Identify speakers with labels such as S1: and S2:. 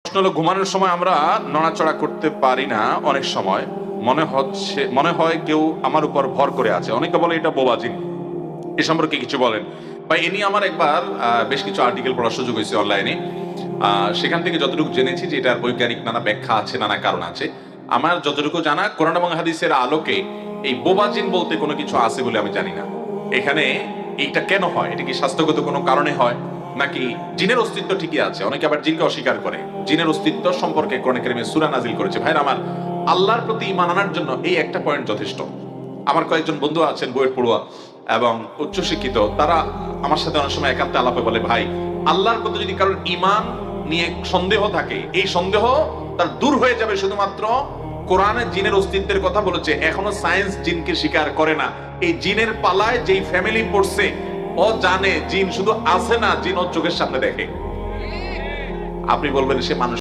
S1: প্রশ্ন হলো, ঘুমানোর সময় আমরা নড়াচড়া করতে পারি না। অনেক সময় মনে হয় কেউ আমার উপর ভর করে আছে। অনেকে বলে এটা বোবাজিন। এ সম্পর্কে কিছু বলেন ভাই। এ নিয়ে আমার একবার বেশ কিছু আর্টিকেল পড়ার সুযোগ হয়েছে অনলাইনে। সেখান থেকে যতটুকু জেনেছি যে এটার বৈজ্ঞানিক নানা ব্যাখ্যা আছে, নানা কারণ আছে। আমার যতটুকু জানা, কোরআন এবং হাদিসের আলোকে এই বোবাজিন বলতে কোনো কিছু আছে বলে আমি জানি না। এখানে এইটা কেন হয়? এটা কি স্বাস্থ্যগত কোনো কারণে হয়, নাকি জিনের অস্তিত্ব ঠিকই আছে? অনেকে আবার জিনকে অস্বীকার করে। জিনের অস্তিত্ব সম্পর্কে কোরআন কারীমে সূরা নাজিল করেছে। ভাইরা আমার, আল্লাহর প্রতি ঈমান আনার জন্য এই একটা পয়েন্ট যথেষ্ট। আমার কয়েকজন বন্ধু আছেন বইয়ের পড়ুয়া এবং উচ্চশিক্ষিত, তারা আমার সাথে অনেক সময় একান্তে আলাপে বলে, ভাই, আল্লাহর প্রতি যদি কারোর ঈমান নিয়ে সন্দেহ থাকে, এই সন্দেহ তার দূর হয়ে যাবে শুধুমাত্র কোরআনে জিনের অস্তিত্বের কথা বলেছে। এখনো সায়েন্স জিনকে স্বীকার করে না। এই জিনের পালায় যেই ফ্যামিলি পড়ছে, ও জানে জিন শুধু আছে না, জিন ওর চোখের সামনে দেখে। আপনি বলবেন সে মানুষ